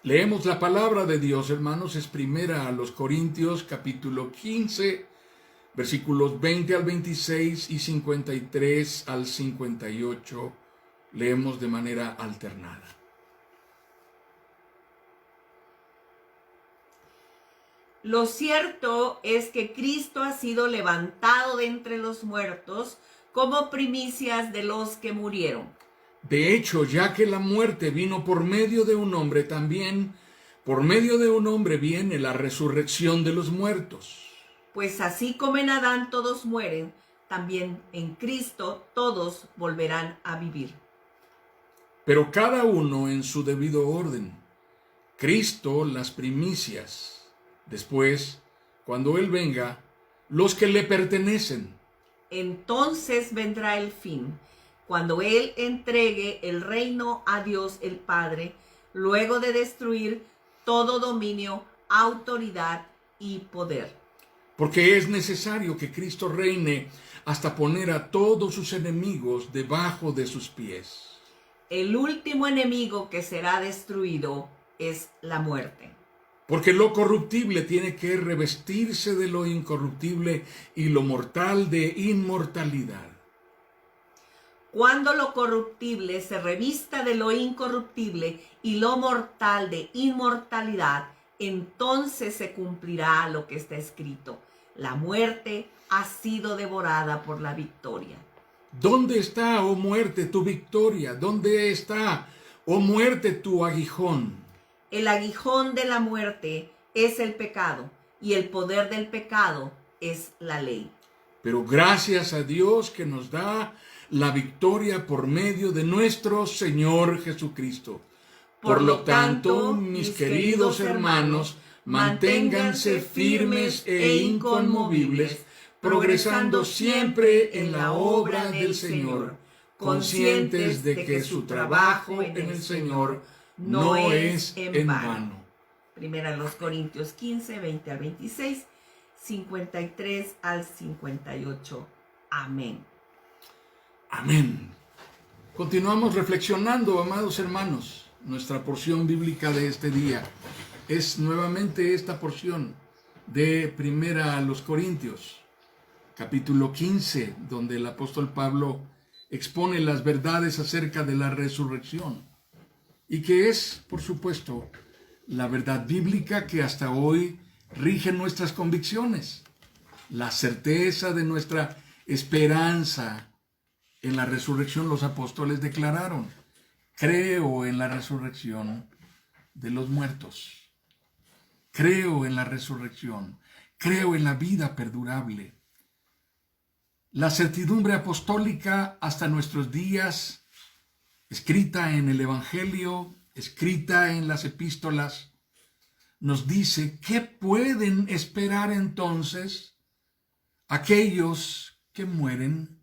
Leemos la palabra de Dios, hermanos, es primera a los Corintios, capítulo 15, versículos 20 al 26 y 53 al 58. Leemos de manera alternada. Lo cierto es que Cristo ha sido levantado de entre los muertos como primicias de los que murieron. De hecho, ya que la muerte vino por medio de un hombre, también por medio de un hombre viene la resurrección de los muertos. Pues así como en Adán todos mueren, también en Cristo todos volverán a vivir. Pero cada uno en su debido orden. Cristo las primicias. Después, cuando Él venga, los que le pertenecen. Entonces vendrá el fin, cuando Él entregue el reino a Dios el Padre, luego de destruir todo dominio, autoridad y poder. Porque es necesario que Cristo reine hasta poner a todos sus enemigos debajo de sus pies. El último enemigo que será destruido es la muerte. Porque lo corruptible tiene que revestirse de lo incorruptible y lo mortal de inmortalidad. Cuando lo corruptible se revista de lo incorruptible y lo mortal de inmortalidad, entonces se cumplirá lo que está escrito: la muerte ha sido devorada por la victoria. ¿Dónde está, oh muerte, tu victoria? ¿Dónde está, oh muerte, tu aguijón? El aguijón de la muerte es el pecado, y el poder del pecado es la ley. Pero gracias a Dios que nos da la victoria por medio de nuestro Señor Jesucristo. Por lo tanto, mis queridos hermanos, manténganse firmes e inconmovibles, progresando siempre en la obra del Señor, conscientes de que su trabajo en el Señor no es en vano. Primera a los Corintios 15, 20 al 26, 53 al 58. Amén. Amén. Continuamos reflexionando, amados hermanos. Nuestra porción bíblica de este día es nuevamente esta porción de Primera a los Corintios, capítulo 15, donde el apóstol Pablo expone las verdades acerca de la resurrección y que es, por supuesto, la verdad bíblica que hasta hoy rige nuestras convicciones, la certeza de nuestra esperanza. En la resurrección los apóstoles declararon: creo en la resurrección de los muertos. Creo en la resurrección. Creo en la vida perdurable. La certidumbre apostólica hasta nuestros días, escrita en el Evangelio, escrita en las epístolas, nos dice qué pueden esperar entonces aquellos que mueren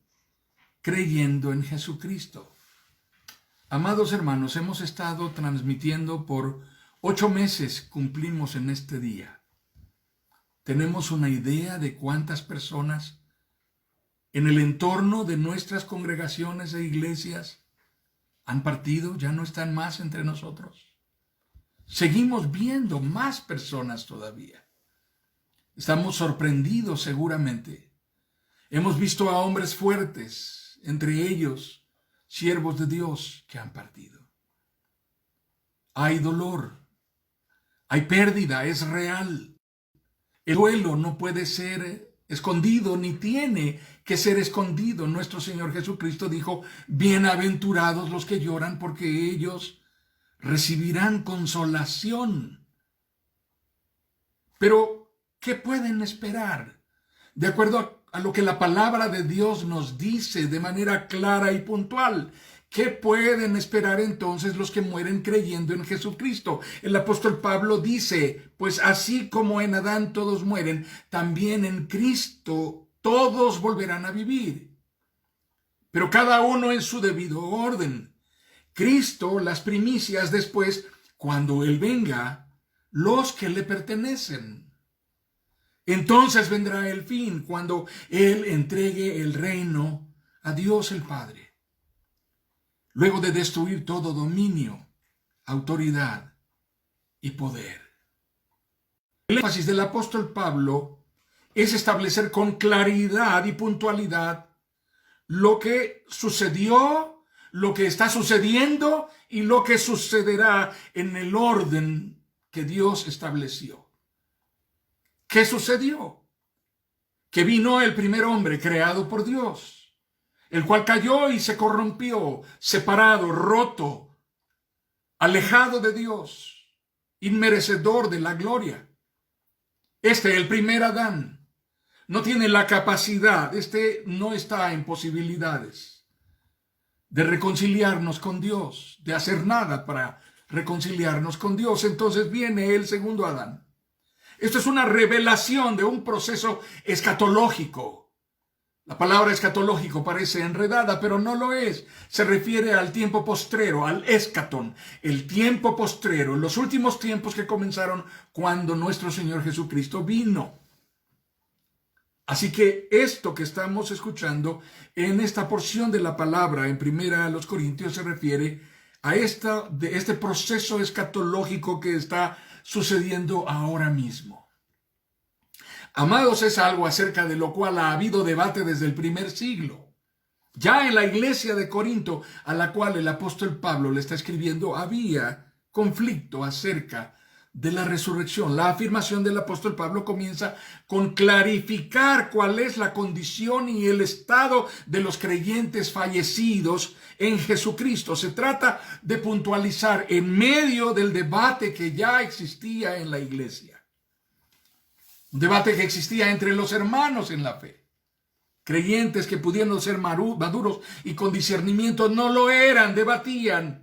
creyendo en Jesucristo. Amados hermanos, hemos estado transmitiendo por 8 meses, cumplimos en este día. ¿Tenemos una idea de cuántas personas en el entorno de nuestras congregaciones e iglesias han partido, ya no están más entre nosotros? Seguimos viendo más personas todavía. Estamos sorprendidos seguramente. Hemos visto a hombres fuertes, entre ellos siervos de Dios, que han partido. Hay dolor, hay pérdida, es real. El duelo no puede ser escondido, ni tiene que ser escondido. Nuestro Señor Jesucristo dijo: bienaventurados los que lloran, porque ellos recibirán consolación. Pero, ¿qué pueden esperar? De acuerdo a lo que la palabra de Dios nos dice de manera clara y puntual, ¿qué pueden esperar entonces los que mueren creyendo en Jesucristo? El apóstol Pablo dice: pues así como en Adán todos mueren, también en Cristo todos volverán a vivir. Pero cada uno en su debido orden. Cristo las primicias, después, cuando Él venga, los que le pertenecen. Entonces vendrá el fin, cuando Él entregue el reino a Dios el Padre. Luego de destruir todo dominio, autoridad y poder. El énfasis del apóstol Pablo es establecer con claridad y puntualidad lo que sucedió, lo que está sucediendo y lo que sucederá en el orden que Dios estableció. ¿Qué sucedió? Que vino el primer hombre creado por Dios, el cual cayó y se corrompió, separado, roto, alejado de Dios, inmerecedor de la gloria. El primer Adán, no tiene la capacidad, no está en posibilidades de reconciliarnos con Dios, de hacer nada para reconciliarnos con Dios. Entonces viene el segundo Adán. Esto es una revelación de un proceso escatológico. La palabra escatológico parece enredada, pero no lo es. Se refiere al tiempo postrero, al escatón, el tiempo postrero, los últimos tiempos que comenzaron cuando nuestro Señor Jesucristo vino. Así que esto que estamos escuchando en esta porción de la palabra en 1 Corintios se refiere a este proceso escatológico que está sucediendo ahora mismo. Amados, es algo acerca de lo cual ha habido debate desde el primer siglo. Ya en la iglesia de Corinto, a la cual el apóstol Pablo le está escribiendo, había conflicto acerca de la resurrección. La afirmación del apóstol Pablo comienza con clarificar cuál es la condición y el estado de los creyentes fallecidos en Jesucristo. Se trata de puntualizar en medio del debate que ya existía en la iglesia. Un debate que existía entre los hermanos en la fe. Creyentes que pudiendo ser maduros y con discernimiento no lo eran, debatían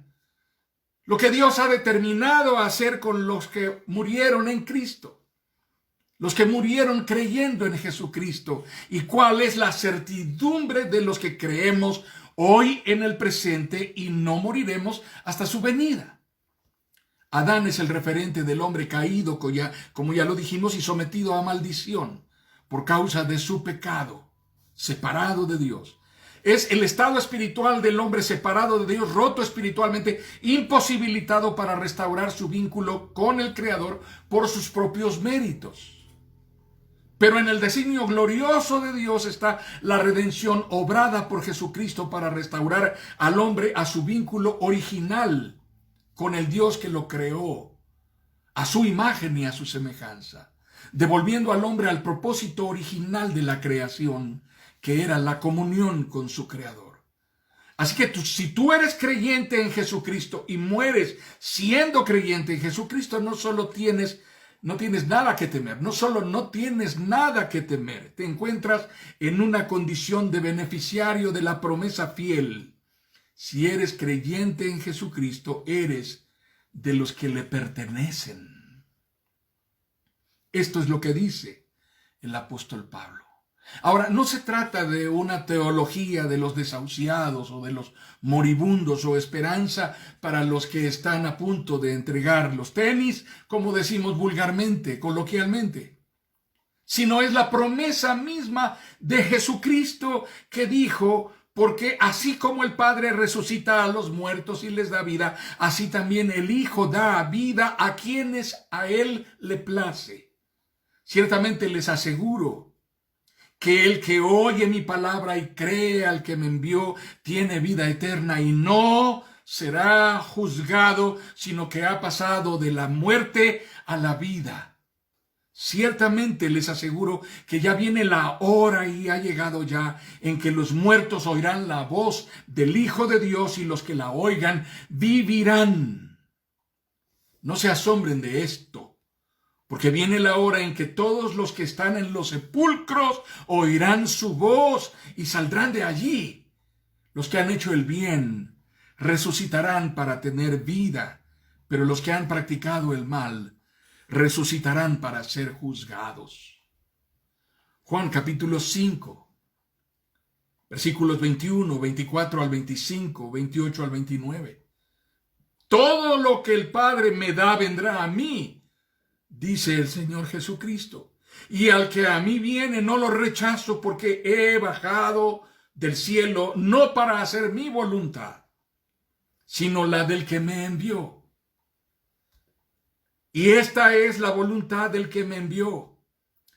lo que Dios ha determinado hacer con los que murieron en Cristo, los que murieron creyendo en Jesucristo, y cuál es la certidumbre de los que creemos hoy en el presente y no moriremos hasta su venida. Adán es el referente del hombre caído, como ya lo dijimos, y sometido a maldición por causa de su pecado, separado de Dios. Es el estado espiritual del hombre separado de Dios, roto espiritualmente, imposibilitado para restaurar su vínculo con el Creador por sus propios méritos. Pero en el designio glorioso de Dios está la redención obrada por Jesucristo para restaurar al hombre a su vínculo original con el Dios que lo creó, a su imagen y a su semejanza, devolviendo al hombre al propósito original de la creación, que era la comunión con su Creador. Así que si tú eres creyente en Jesucristo y mueres siendo creyente en Jesucristo, no tienes nada que temer, no tienes nada que temer. Te encuentras en una condición de beneficiario de la promesa fiel. Si eres creyente en Jesucristo, eres de los que le pertenecen. Esto es lo que dice el apóstol Pablo. Ahora, no se trata de una teología de los desahuciados o de los moribundos o esperanza para los que están a punto de entregar los tenis, como decimos vulgarmente, coloquialmente, sino es la promesa misma de Jesucristo que dijo: porque así como el Padre resucita a los muertos y les da vida, así también el Hijo da vida a quienes a Él le place. Ciertamente les aseguro que el que oye mi palabra y cree al que me envió tiene vida eterna y no será juzgado, sino que ha pasado de la muerte a la vida. Ciertamente les aseguro que ya viene la hora y ha llegado ya en que los muertos oirán la voz del Hijo de Dios y los que la oigan vivirán. No se asombren de esto, porque viene la hora en que todos los que están en los sepulcros oirán su voz y saldrán de allí. Los que han hecho el bien resucitarán para tener vida, pero los que han practicado el mal resucitarán para ser juzgados. Juan capítulo 5, versículos 21, 24 al 25, 28 al 29. Todo lo que el Padre me da vendrá a mí, dice el Señor Jesucristo. Y al que a mí viene no lo rechazo, porque he bajado del cielo no para hacer mi voluntad, sino la del que me envió. Y esta es la voluntad del que me envió,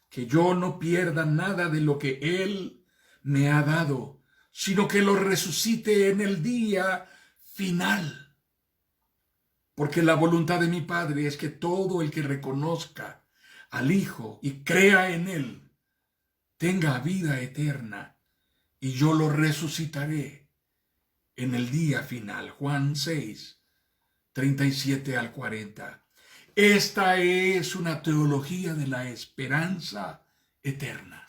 que yo no pierda nada de lo que Él me ha dado, sino que lo resucite en el día final. Porque la voluntad de mi Padre es que todo el que reconozca al Hijo y crea en Él tenga vida eterna, y yo lo resucitaré en el día final. Juan 6, 37 al 40. Esta es una teología de la esperanza eterna.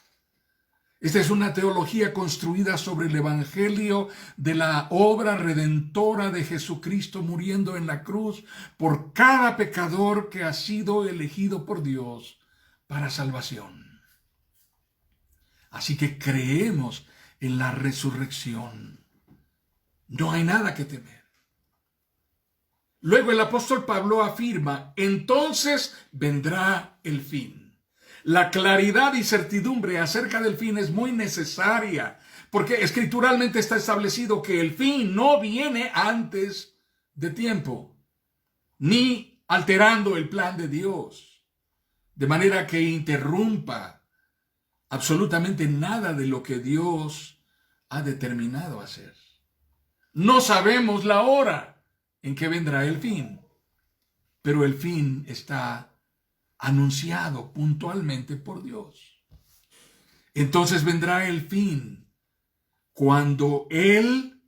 Esta es una teología construida sobre el evangelio de la obra redentora de Jesucristo muriendo en la cruz por cada pecador que ha sido elegido por Dios para salvación. Así que creemos en la resurrección. No hay nada que temer. Luego el apóstol Pablo afirma, entonces vendrá el fin. La claridad y certidumbre acerca del fin es muy necesaria, porque escrituralmente está establecido que el fin no viene antes de tiempo, ni alterando el plan de Dios, de manera que interrumpa absolutamente nada de lo que Dios ha determinado hacer. No sabemos la hora en que vendrá el fin, pero el fin está anunciado puntualmente por Dios. Entonces vendrá el fin cuando Él,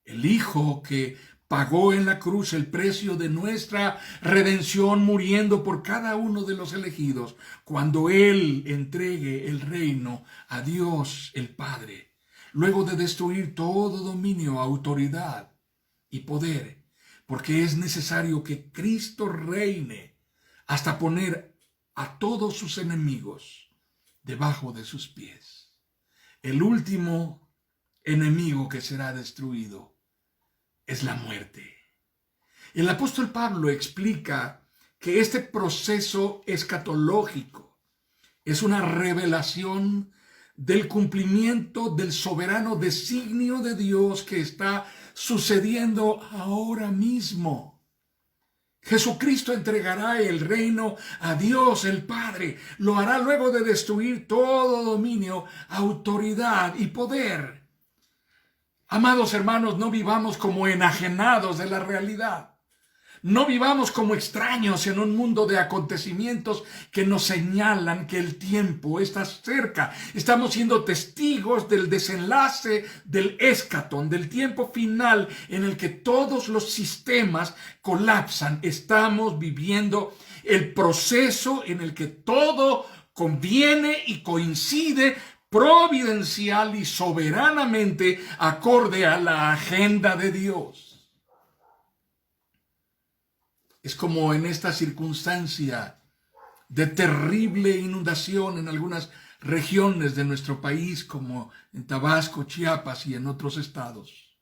el Hijo que pagó en la cruz el precio de nuestra redención muriendo por cada uno de los elegidos, cuando Él entregue el reino a Dios el Padre, luego de destruir todo dominio, autoridad y poder, porque es necesario que Cristo reine hasta poner a todos sus enemigos debajo de sus pies. El último enemigo que será destruido es la muerte. El apóstol Pablo explica que este proceso escatológico es una revelación del cumplimiento del soberano designio de Dios que está sucediendo ahora mismo. Jesucristo entregará el reino a Dios el Padre. Lo hará luego de destruir todo dominio, autoridad y poder. Amados hermanos, no vivamos como enajenados de la realidad. No vivamos como extraños en un mundo de acontecimientos que nos señalan que el tiempo está cerca. Estamos siendo testigos del desenlace del escatón, del tiempo final en el que todos los sistemas colapsan. Estamos viviendo el proceso en el que todo conviene y coincide providencial y soberanamente acorde a la agenda de Dios. Es como en esta circunstancia de terrible inundación en algunas regiones de nuestro país, como en Tabasco, Chiapas y en otros estados.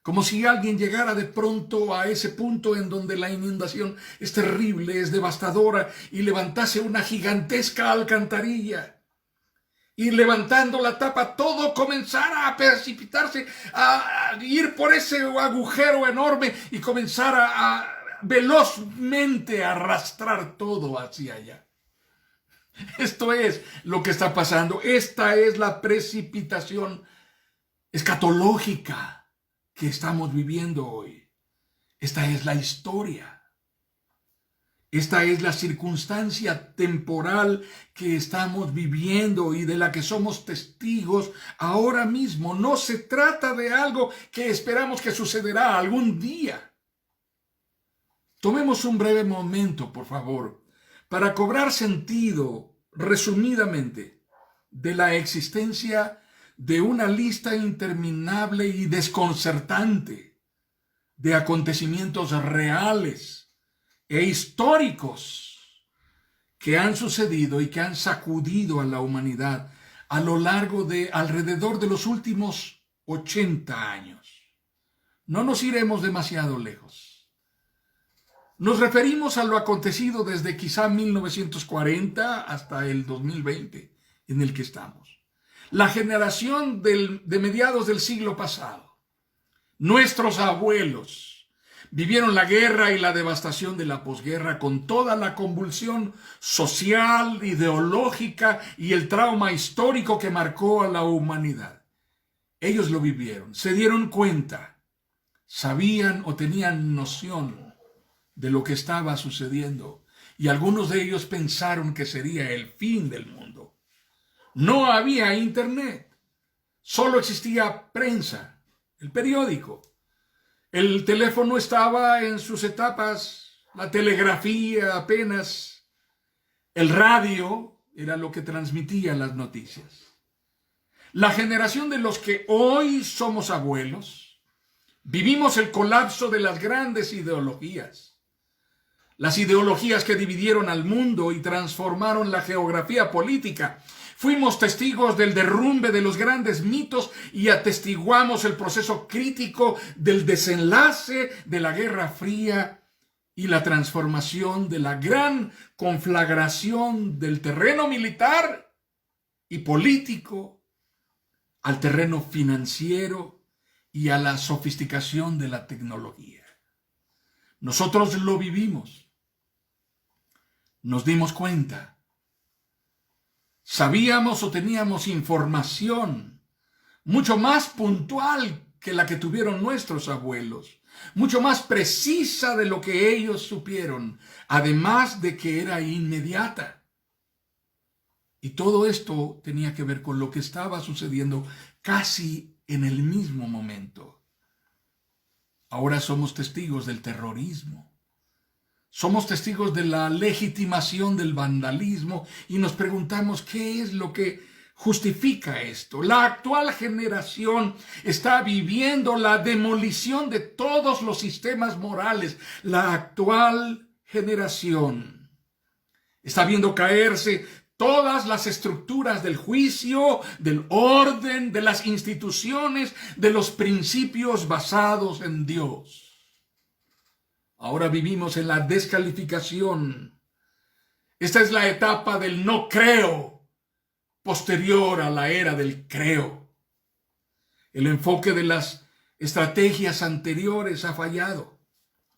Como si alguien llegara de pronto a ese punto en donde la inundación es terrible, es devastadora, y levantase una gigantesca alcantarilla. Y levantando la tapa, todo comenzara a precipitarse, a ir por ese agujero enorme y comenzara a velozmente arrastrar todo hacia allá. Esto es lo que está pasando. Esta es la precipitación escatológica que estamos viviendo hoy. Esta es la historia. Esta es la circunstancia temporal que estamos viviendo y de la que somos testigos ahora mismo. No se trata de algo que esperamos que sucederá algún día. Tomemos un breve momento, por favor, para cobrar sentido, resumidamente, de la existencia de una lista interminable y desconcertante de acontecimientos reales e históricos que han sucedido y que han sacudido a la humanidad a lo largo de alrededor de los últimos 80 años. No nos iremos demasiado lejos. Nos referimos a lo acontecido desde quizá 1940 hasta el 2020 en el que estamos. La generación de mediados del siglo pasado, nuestros abuelos, vivieron la guerra y la devastación de la posguerra con toda la convulsión social, ideológica y el trauma histórico que marcó a la humanidad. Ellos lo vivieron, se dieron cuenta, sabían o tenían noción de lo que estaba sucediendo, y algunos de ellos pensaron que sería el fin del mundo. No había internet, solo existía prensa, el periódico. El teléfono estaba en sus etapas, la telegrafía apenas, el radio era lo que transmitía las noticias. La generación de los que hoy somos abuelos, vivimos el colapso de las grandes ideologías. Las ideologías que dividieron al mundo y transformaron la geografía política. Fuimos testigos del derrumbe de los grandes mitos y atestiguamos el proceso crítico del desenlace de la Guerra Fría y la transformación de la gran conflagración del terreno militar y político al terreno financiero y a la sofisticación de la tecnología. Nosotros lo vivimos. Nos dimos cuenta. Sabíamos o teníamos información mucho más puntual que la que tuvieron nuestros abuelos, mucho más precisa de lo que ellos supieron, además de que era inmediata. Y todo esto tenía que ver con lo que estaba sucediendo casi en el mismo momento. Ahora somos testigos del terrorismo. Somos testigos de la legitimación del vandalismo y nos preguntamos qué es lo que justifica esto. La actual generación está viviendo la demolición de todos los sistemas morales. La actual generación está viendo caerse todas las estructuras del juicio, del orden, de las instituciones, de los principios basados en Dios. Ahora vivimos en la descalificación. Esta es la etapa del no creo, posterior a la era del creo. El enfoque de las estrategias anteriores ha fallado,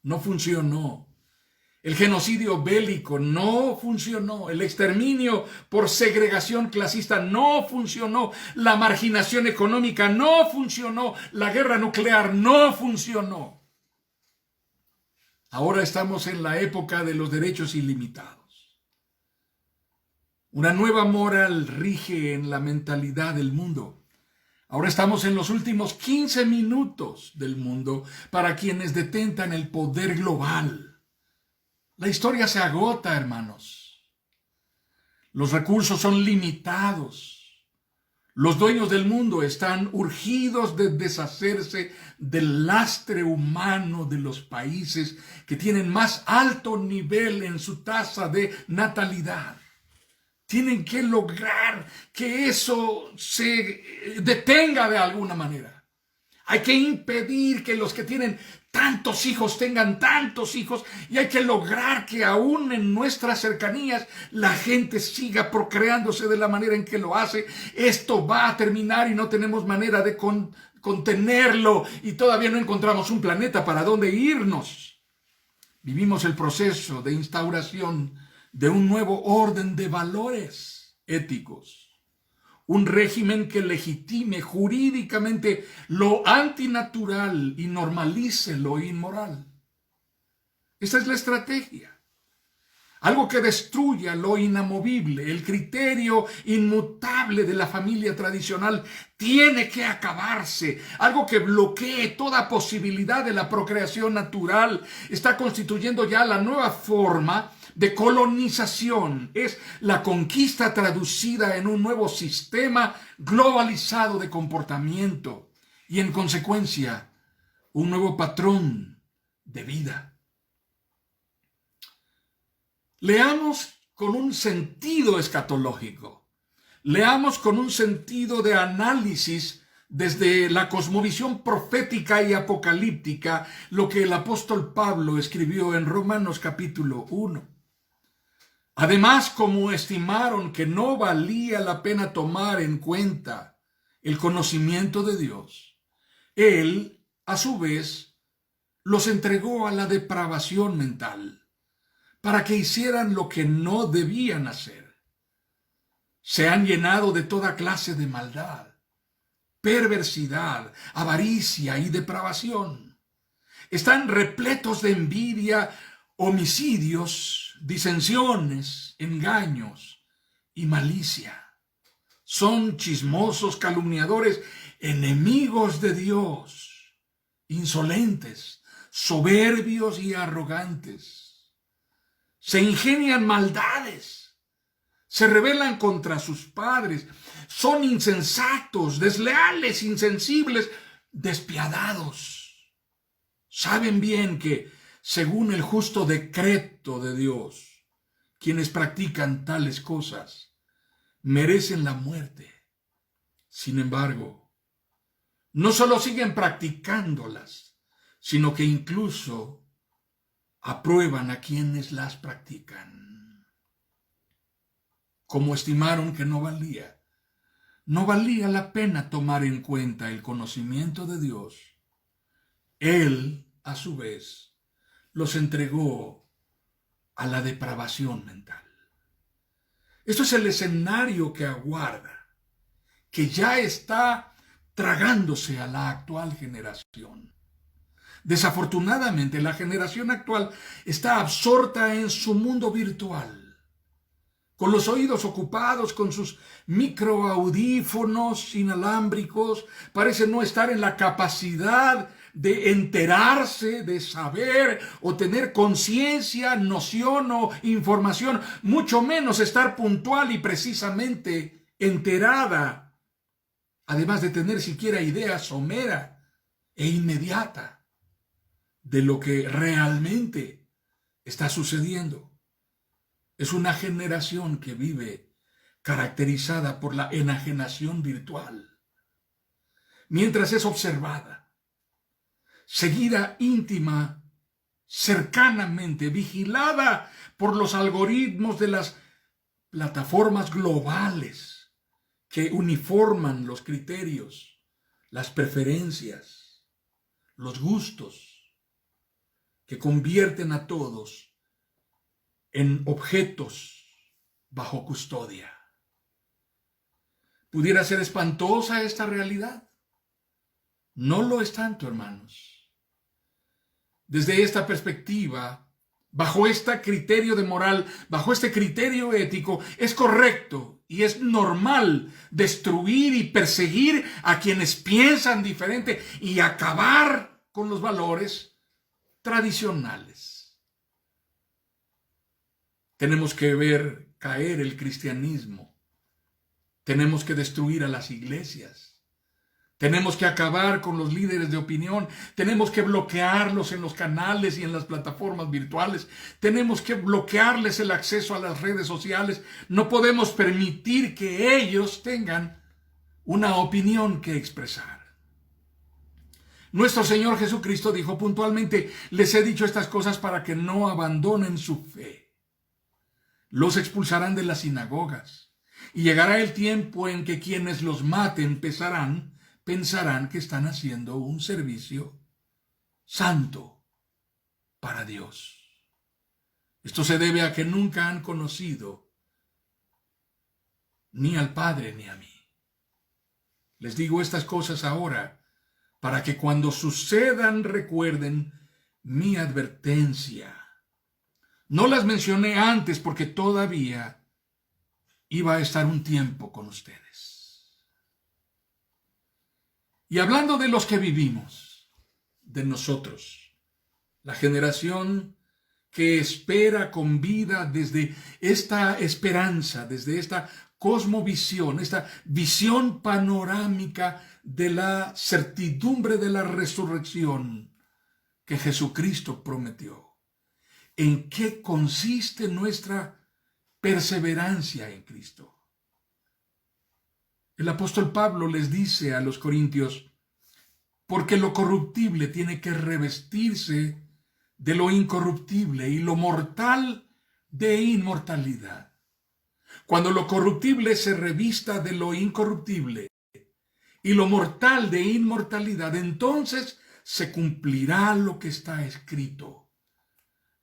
no funcionó. El genocidio bélico no funcionó. El exterminio por segregación clasista no funcionó. La marginación económica no funcionó. La guerra nuclear no funcionó. Ahora estamos en la época de los derechos ilimitados. Una nueva moral rige en la mentalidad del mundo. Ahora estamos en los últimos 15 minutos del mundo para quienes detentan el poder global. La historia se agota, hermanos. Los recursos son limitados. Los dueños del mundo están urgidos de deshacerse del lastre humano de los países que tienen más alto nivel en su tasa de natalidad. Tienen que lograr que eso se detenga de alguna manera. Hay que impedir que los que tienen tantos hijos tengan tantos hijos y hay que lograr que aún en nuestras cercanías la gente siga procreándose de la manera en que lo hace. Esto va a terminar y no tenemos manera de contenerlo y todavía no encontramos un planeta para dónde irnos. Vivimos el proceso de instauración de un nuevo orden de valores éticos. Un régimen que legitime jurídicamente lo antinatural y normalice lo inmoral. Esa es la estrategia. Algo que destruya lo inamovible, el criterio inmutable de la familia tradicional tiene que acabarse. Algo que bloquee toda posibilidad de la procreación natural está constituyendo ya la nueva forma de colonización. Es la conquista traducida en un nuevo sistema globalizado de comportamiento y en consecuencia un nuevo patrón de vida. Leamos con un sentido escatológico. Leamos con un sentido de análisis desde la cosmovisión profética y apocalíptica lo que el apóstol Pablo escribió en Romanos capítulo 1. Además, como estimaron que no valía la pena tomar en cuenta el conocimiento de Dios, Él, a su vez, los entregó a la depravación mental para que hicieran lo que no debían hacer. Se han llenado de toda clase de maldad, perversidad, avaricia y depravación. Están repletos de envidia, homicidios, disensiones, engaños y malicia. Son chismosos, calumniadores, enemigos de Dios, insolentes, soberbios y arrogantes. Se ingenian maldades, se rebelan contra sus padres, son insensatos, desleales, insensibles, despiadados. Saben bien que, según el justo decreto de Dios, quienes practican tales cosas merecen la muerte. Sin embargo, no solo siguen practicándolas, sino que incluso aprueban a quienes las practican. Como estimaron que no valía la pena tomar en cuenta el conocimiento de Dios, Él, a su vez, los entregó a la depravación mental. Esto es el escenario que aguarda, que ya está tragándose a la actual generación. Desafortunadamente, la generación actual está absorta en su mundo virtual, con los oídos ocupados con sus microaudífonos inalámbricos. Parece no estar en la capacidad de enterarse, de saber o tener conciencia, noción o información, mucho menos estar puntual y precisamente enterada, además de tener siquiera idea somera e inmediata de lo que realmente está sucediendo. Es una generación que vive caracterizada por la enajenación virtual, mientras es observada, seguida íntima, cercanamente, vigilada por los algoritmos de las plataformas globales que uniforman los criterios, las preferencias, los gustos, que convierten a todos en objetos bajo custodia. ¿Pudiera ser espantosa esta realidad? No lo es tanto, hermanos. Desde esta perspectiva, bajo este criterio de moral, bajo este criterio ético, es correcto y es normal destruir y perseguir a quienes piensan diferente y acabar con los valores tradicionales. Tenemos que ver caer el cristianismo. Tenemos que destruir a las iglesias. Tenemos que acabar con los líderes de opinión. Tenemos que bloquearlos en los canales y en las plataformas virtuales. Tenemos que bloquearles el acceso a las redes sociales. No podemos permitir que ellos tengan una opinión que expresar. Nuestro Señor Jesucristo dijo puntualmente: les he dicho estas cosas para que no abandonen su fe. Los expulsarán de las sinagogas, y llegará el tiempo en que quienes los maten pensarán que están haciendo un servicio santo para Dios. Esto se debe a que nunca han conocido ni al Padre ni a mí. Les digo estas cosas ahora para que cuando sucedan recuerden mi advertencia. No las mencioné antes porque todavía iba a estar un tiempo con ustedes. Y hablando de los que vivimos, de nosotros, la generación que espera con vida desde esta esperanza, desde esta cosmovisión, esta visión panorámica de la certidumbre de la resurrección que Jesucristo prometió. ¿En qué consiste nuestra perseverancia en Cristo? El apóstol Pablo les dice a los corintios: porque lo corruptible tiene que revestirse de lo incorruptible y lo mortal de inmortalidad. Cuando lo corruptible se revista de lo incorruptible y lo mortal de inmortalidad, entonces se cumplirá lo que está escrito.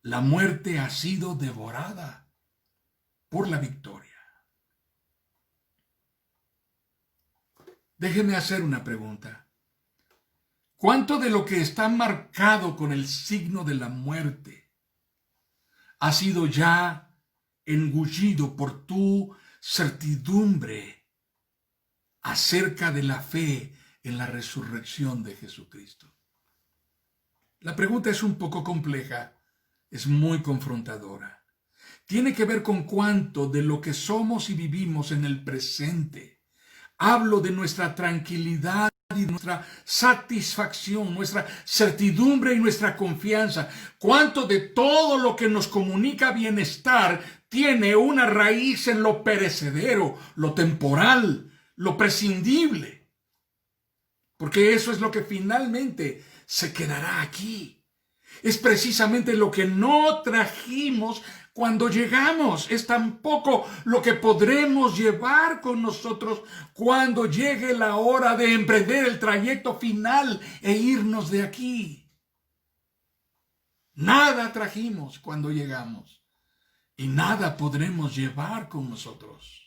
La muerte ha sido devorada por la victoria. Déjeme hacer una pregunta. ¿Cuánto de lo que está marcado con el signo de la muerte ha sido ya engullido por tu certidumbre acerca de la fe en la resurrección de Jesucristo? La pregunta es un poco compleja, es muy confrontadora. Tiene que ver con cuánto de lo que somos y vivimos en el presente. Hablo de nuestra tranquilidad y nuestra satisfacción, nuestra certidumbre y nuestra confianza. Cuánto de todo lo que nos comunica bienestar tiene una raíz en lo perecedero, lo temporal, lo prescindible. Porque eso es lo que finalmente se quedará aquí. Es precisamente lo que no trajimos cuando llegamos. Es tampoco lo que podremos llevar con nosotros cuando llegue la hora de emprender el trayecto final e irnos de aquí. Nada trajimos cuando llegamos y nada podremos llevar con nosotros.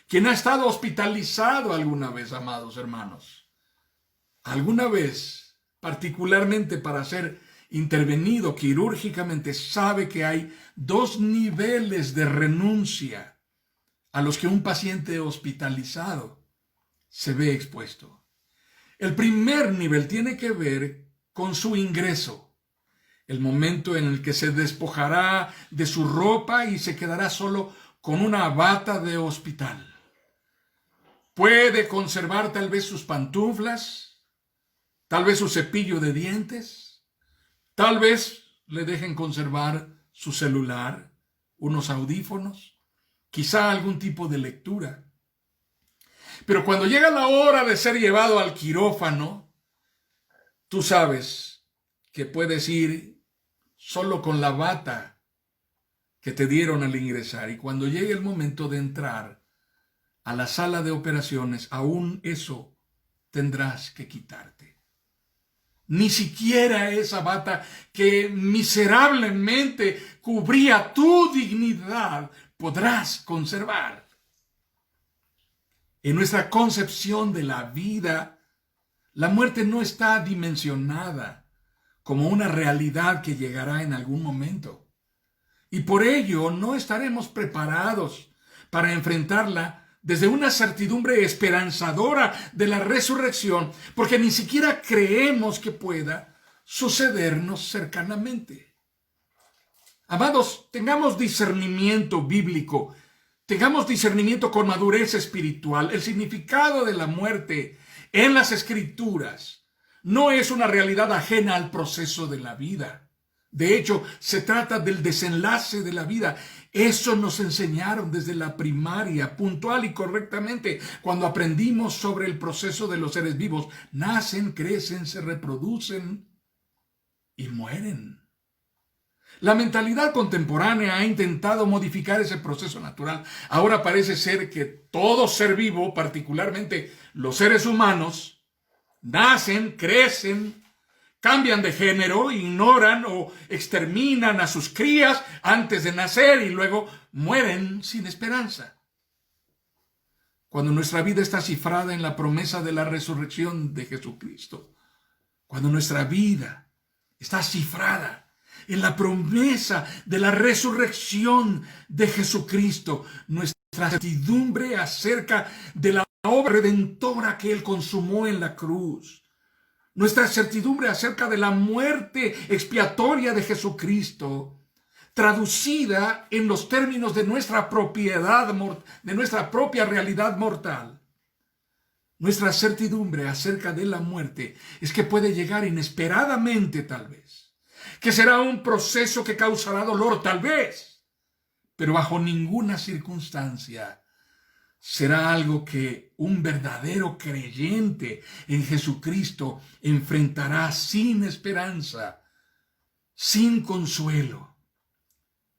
¿Quién ha estado hospitalizado alguna vez, amados hermanos? ¿Alguna vez, particularmente para ser intervenido quirúrgicamente, sabe que hay dos niveles de renuncia a los que un paciente hospitalizado se ve expuesto? El primer nivel tiene que ver con su ingreso, el momento en el que se despojará de su ropa y se quedará solo con una bata de hospital. Puede conservar tal vez sus pantuflas, tal vez su cepillo de dientes, tal vez le dejen conservar su celular, unos audífonos, quizá algún tipo de lectura. Pero cuando llega la hora de ser llevado al quirófano, tú sabes que puedes ir solo con la bata que te dieron al ingresar. Y cuando llegue el momento de entrar a la sala de operaciones, aún eso tendrás que quitarte. Ni siquiera esa bata que miserablemente cubría tu dignidad podrás conservar. En nuestra concepción de la vida, la muerte no está dimensionada como una realidad que llegará en algún momento. Y por ello no estaremos preparados para enfrentarla desde una certidumbre esperanzadora de la resurrección, porque ni siquiera creemos que pueda sucedernos cercanamente. Amados, tengamos discernimiento bíblico, tengamos discernimiento con madurez espiritual. El significado de la muerte en las Escrituras no es una realidad ajena al proceso de la vida. De hecho, se trata del desenlace de la vida. Eso nos enseñaron desde la primaria, puntual y correctamente, cuando aprendimos sobre el proceso de los seres vivos. Nacen, crecen, se reproducen y mueren. La mentalidad contemporánea ha intentado modificar ese proceso natural. Ahora parece ser que todo ser vivo, particularmente los seres humanos, nacen, crecen, cambian de género, ignoran o exterminan a sus crías antes de nacer y luego mueren sin esperanza. Cuando nuestra vida está cifrada en la promesa de la resurrección de Jesucristo, cuando nuestra vida está cifrada en la promesa de la resurrección de Jesucristo, nuestra certidumbre acerca de la obra redentora que Él consumó en la cruz, nuestra certidumbre acerca de la muerte expiatoria de Jesucristo, traducida en los términos de nuestra propiedad, de nuestra propia realidad mortal. Nuestra certidumbre acerca de la muerte es que puede llegar inesperadamente, tal vez, que será un proceso que causará dolor, tal vez, pero bajo ninguna circunstancia será algo que un verdadero creyente en Jesucristo enfrentará sin esperanza, sin consuelo,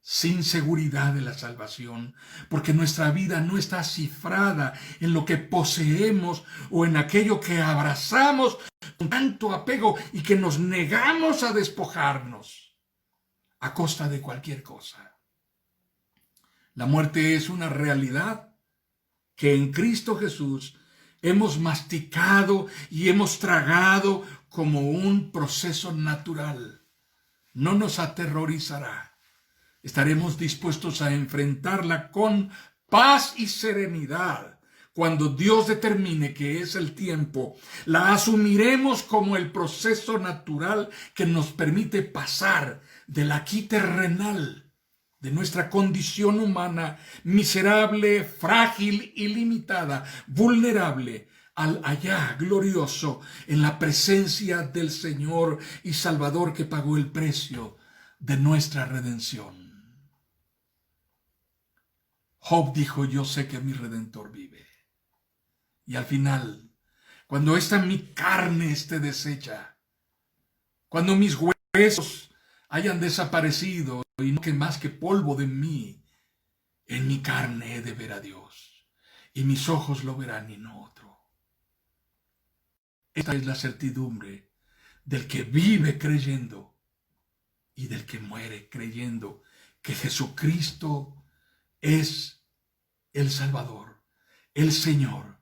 sin seguridad de la salvación, porque nuestra vida no está cifrada en lo que poseemos o en aquello que abrazamos con tanto apego y que nos negamos a despojarnos a costa de cualquier cosa. La muerte es una realidad que en Cristo Jesús hemos masticado y hemos tragado como un proceso natural. No nos aterrorizará. Estaremos dispuestos a enfrentarla con paz y serenidad. Cuando Dios determine que es el tiempo, la asumiremos como el proceso natural que nos permite pasar del aquí terrenal, de nuestra condición humana, miserable, frágil y limitada, vulnerable, al allá glorioso, en la presencia del Señor y Salvador que pagó el precio de nuestra redención. Job dijo, yo sé que mi Redentor vive. Y al final, cuando esta mi carne esté deshecha, cuando mis huesos hayan desaparecido y no que más que polvo de mí, en mi carne he de ver a Dios, y mis ojos lo verán y no otro. Esta es la certidumbre del que vive creyendo y del que muere creyendo que Jesucristo es el Salvador, el Señor,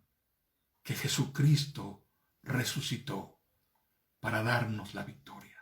que Jesucristo resucitó para darnos la victoria.